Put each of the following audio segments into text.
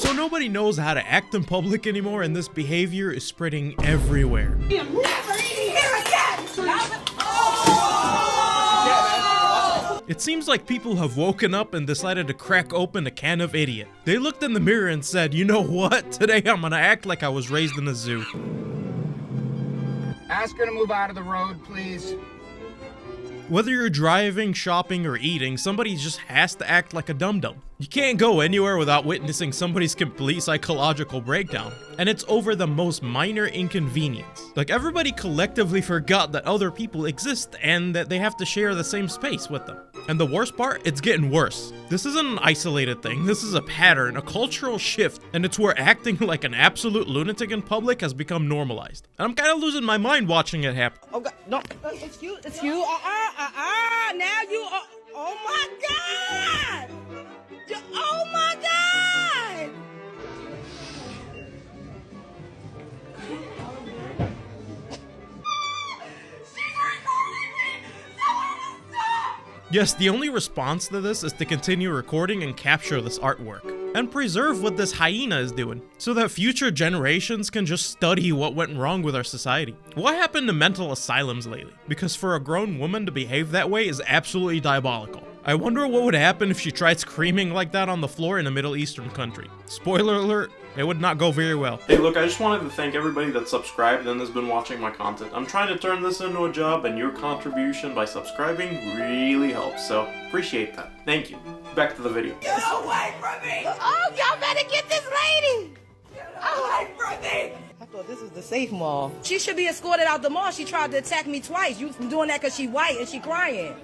So nobody knows how to act in public anymore, and this behavior is spreading everywhere. It seems like people have woken up and decided to crack open a can of idiot. They looked in the mirror and said, you know what? Today I'm gonna act like I was raised in a zoo. Ask her to move out of the road, please. Whether you're driving, shopping, or eating, somebody just has to act like a dum-dum. You can't go anywhere without witnessing somebody's complete psychological breakdown. And it's over the most minor inconvenience. Like, everybody collectively forgot that other people exist and that they have to share the same space with them. And the worst part, it's getting worse. This isn't an isolated thing, this is a pattern, a cultural shift, and it's where acting like an absolute lunatic in public has become normalized. And I'm kind of losing my mind watching it happen. Oh God, no, it's you, now you are, oh my God! Oh my God! Yes, the only response to this is to continue recording and capture this artwork, and preserve what this hyena is doing, so that future generations can just study what went wrong with our society. What happened to mental asylums lately? Because for a grown woman to behave that way is absolutely diabolical. I wonder what would happen if she tried screaming like that on the floor in a Middle Eastern country. Spoiler alert, it would not go very well. Hey look, I just wanted to thank everybody that subscribed and has been watching my content. I'm trying to turn this into a job, and your contribution by subscribing really helps, so appreciate that. Thank you. Back to the video. Get away from me! Oh, y'all better get this lady! Get away from me! I thought this was the safe mall. She should be escorted out the mall. She tried to attack me twice. You doing that because she white and she crying.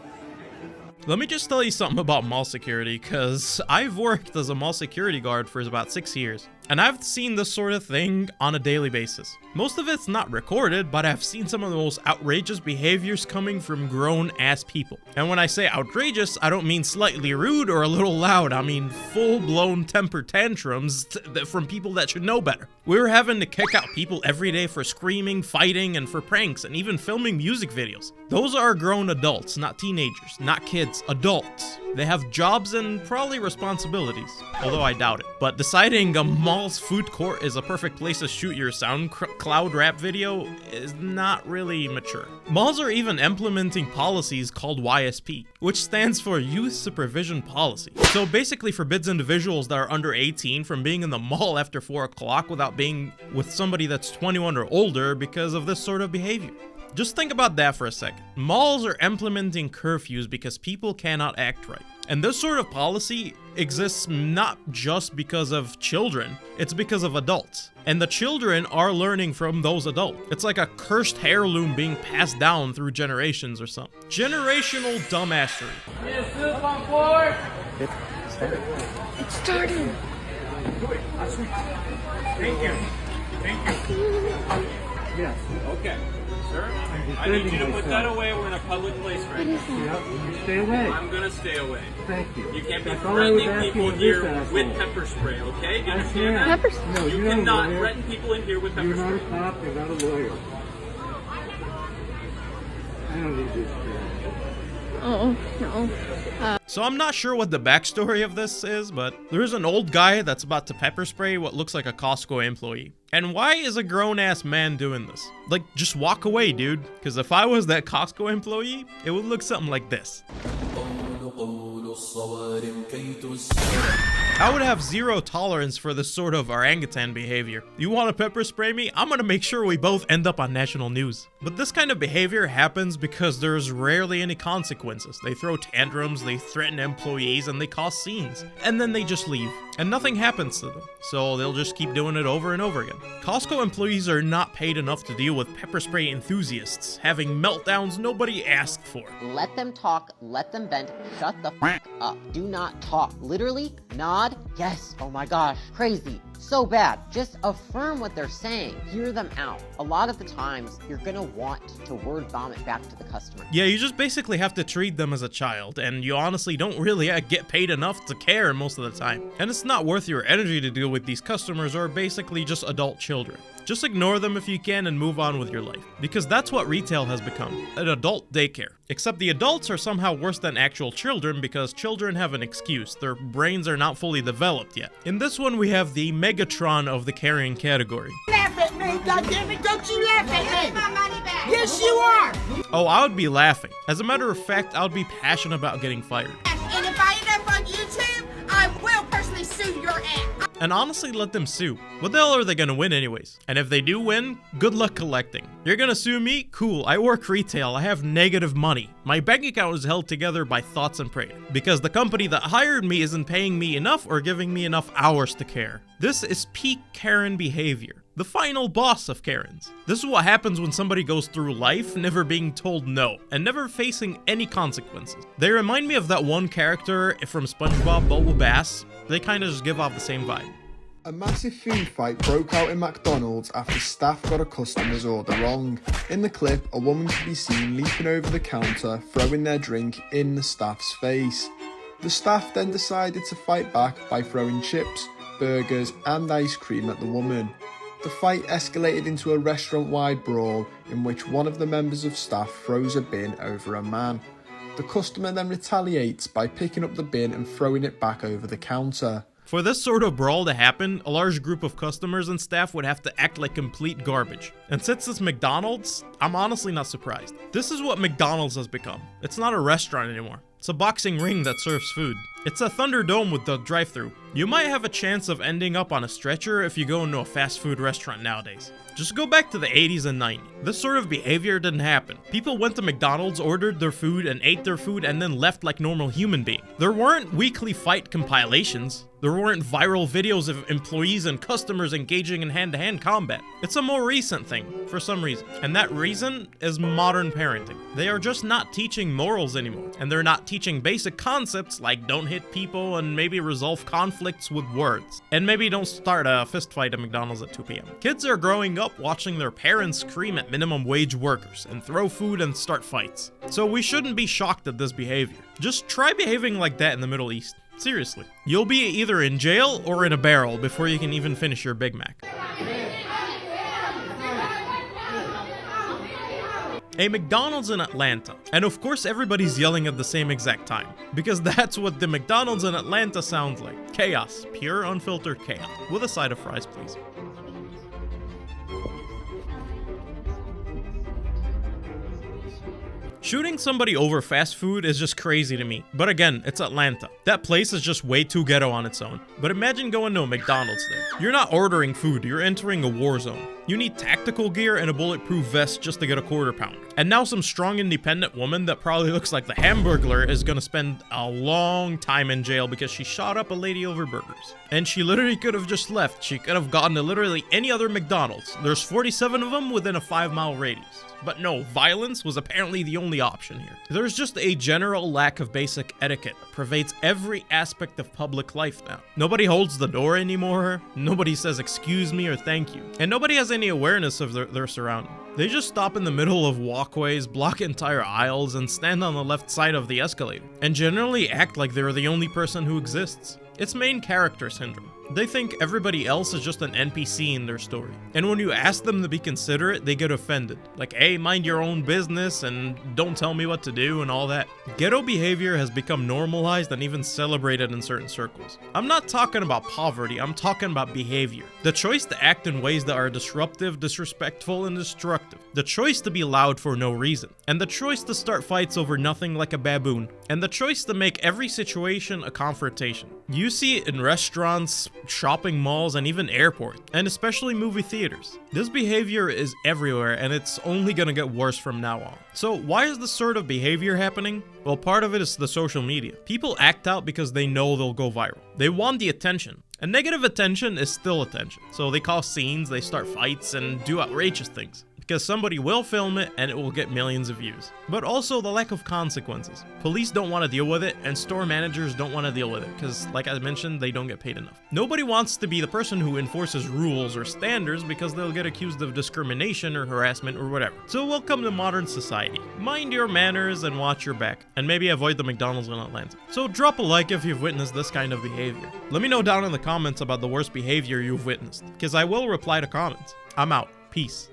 Let me just tell you something about mall security, cause I've worked as a mall security guard for about 6 years, and I've seen this sort of thing on a daily basis. Most of it's not recorded, but I've seen some of the most outrageous behaviors coming from grown-ass people. And when I say outrageous, I don't mean slightly rude or a little loud, I mean full-blown temper tantrums from people that should know better. We were having to kick out people every day for screaming, fighting, and for pranks, and even filming music videos. Those are grown adults, not teenagers, not kids, adults. They have jobs and probably responsibilities, although I doubt it. But deciding a mall's food court is a perfect place to shoot your SoundCloud rap video is not really mature. Malls are even implementing policies called YSP, which stands for Youth Supervision Policy. So it basically forbids individuals that are under 18 from being in the mall after 4 o'clock without being with somebody that's 21 or older because of this sort of behavior. Just think about that for a second. Malls are implementing curfews because people cannot act right. And this sort of policy exists not just because of children, it's because of adults. And the children are learning from those adults. It's like a cursed heirloom being passed down through generations or something. Generational dumbassery. Yes, soup on board. It started. Thank you. Thank you. Yes. Okay. Sir, I need you to put that away. We're in a public place right now. Yep, you stay away. I'm gonna stay away. Thank you. You can't be That's all I was threatening asking people with here this asshole. with pepper spray, okay? Do you understand can't. that? Pepper spray? No, you you're not a cannot lawyer. threaten people in here with pepper You're not a spray. cop, you're not a lawyer. I don't need this crap. Oh, no. So I'm not sure what the backstory of this is, but there's an old guy that's about to pepper spray what looks like a Costco employee. And why is a grown-ass man doing this? Like, just walk away, dude. Because if I was that Costco employee, it would look something like this. I would have zero tolerance for this sort of orangutan behavior. You want to pepper spray me? I'm gonna make sure we both end up on national news. But this kind of behavior happens because there's rarely any consequences. They throw tantrums, they threaten employees, and they cause scenes. And then they just leave. And nothing happens to them. So they'll just keep doing it over and over again. Costco employees are not paid enough to deal with pepper spray enthusiasts having meltdowns nobody asked for. Let them talk, let them vent, shut the f up. Do not talk. Literally, nod, yes, oh my gosh, crazy. so bad. Just affirm what they're saying. Hear them out. A lot of the times, you're gonna want to word vomit back to the customer. Yeah, you just basically have to treat them as a child, and you honestly don't really get paid enough to care most of the time. And it's not worth your energy to deal with these customers or basically just adult children. Just ignore them if you can and move on with your life. Because that's what retail has become, an adult daycare. Except the adults are somehow worse than actual children because children have an excuse. Their brains are not fully developed yet. In this one, we have the Megatron of the carrying category. Laugh at me, goddammit, don't you laugh at me! My money back. Yes, you are! Oh, I would be laughing. As a matter of fact, I would be passionate about getting fired. And if I end up on YouTube, I will personally sue your ass. And honestly, let them sue. What the hell are they gonna win anyways? And if they do win, good luck collecting. You're gonna sue me? Cool, I work retail, I have negative money. My bank account is held together by thoughts and prayer. Because the company that hired me isn't paying me enough or giving me enough hours to care. This is peak Karen behavior. The final boss of Karens. This is what happens when somebody goes through life never being told no, and never facing any consequences. They remind me of that one character from SpongeBob, Bubble Bass. They kind of just give off the same vibe. A massive food fight broke out in McDonald's after staff got a customer's order wrong. In the clip, a woman can be seen leaping over the counter, throwing their drink in the staff's face. The staff then decided to fight back by throwing chips, burgers and ice cream at the woman. The fight escalated into a restaurant-wide brawl in which one of the members of staff throws a bin over a man. The customer then retaliates by picking up the bin and throwing it back over the counter. For this sort of brawl to happen, a large group of customers and staff would have to act like complete garbage. And since it's McDonald's, I'm honestly not surprised. This is what McDonald's has become. It's not a restaurant anymore. It's a boxing ring that serves food. It's a Thunderdome with the drive-thru. You might have a chance of ending up on a stretcher if you go into a fast food restaurant nowadays. Just go back to the 80s and 90s. This sort of behavior didn't happen. People went to McDonald's, ordered their food, and ate their food, and then left like normal human beings. There weren't weekly fight compilations. There weren't viral videos of employees and customers engaging in hand-to-hand combat. It's a more recent thing, for some reason. And that reason is modern parenting. They are just not teaching morals anymore. And they're not teaching basic concepts like don't hit people and maybe resolve conflicts with words. And maybe don't start a fist fight at McDonald's at 2 p.m. Kids are growing up watching their parents scream at minimum wage workers and throw food and start fights. So we shouldn't be shocked at this behavior. Just try behaving like that in the Middle East. Seriously. You'll be either in jail or in a barrel before you can even finish your Big Mac. A McDonald's in Atlanta. And of course everybody's yelling at the same exact time. Because that's what the McDonald's in Atlanta sounds like. Chaos. Pure unfiltered chaos. With a side of fries, please. Shooting somebody over fast food is just crazy to me. But again, it's Atlanta. That place is just way too ghetto on its own. But imagine going to a McDonald's there. You're not ordering food, you're entering a war zone. You need tactical gear and a bulletproof vest just to get a quarter pounder. And now some strong independent woman that probably looks like the Hamburglar is gonna spend a long time in jail because she shot up a lady over burgers. And she literally could have just left. She could have gone to literally any other McDonald's. There's 47 of them within a 5-mile radius. But no, violence was apparently the only option here. There's just a general lack of basic etiquette that pervades every aspect of public life now. Nobody holds the door anymore, nobody says excuse me or thank you, and nobody has any awareness of their surroundings. They just stop in the middle of walkways, block entire aisles, and stand on the left side of the escalator, and generally act like they're the only person who exists. It's main character syndrome. They think everybody else is just an NPC in their story. And when you ask them to be considerate, they get offended. Like, hey, mind your own business and don't tell me what to do and all that. Ghetto behavior has become normalized and even celebrated in certain circles. I'm not talking about poverty, I'm talking about behavior. The choice to act in ways that are disruptive, disrespectful, and destructive. The choice to be loud for no reason. And the choice to start fights over nothing like a baboon. And the choice to make every situation a confrontation. You see it in restaurants, shopping malls, and even airports, and especially movie theaters. This behavior is everywhere, and it's only gonna get worse from now on. So why is this sort of behavior happening? Well, part of it is the social media. People act out because they know they'll go viral. They want the attention. And negative attention is still attention. So they cause scenes, they start fights, and do outrageous things. because somebody will film it and it will get millions of views. But also the lack of consequences. Police don't want to deal with it, and store managers don't want to deal with it because, like I mentioned, they don't get paid enough. Nobody wants to be the person who enforces rules or standards because they'll get accused of discrimination or harassment or whatever. So welcome to modern society. Mind your manners and watch your back, and maybe avoid the McDonald's in Atlanta. So drop a like if you've witnessed this kind of behavior. Let me know down in the comments about the worst behavior you've witnessed, because I will reply to comments. I'm out. Peace.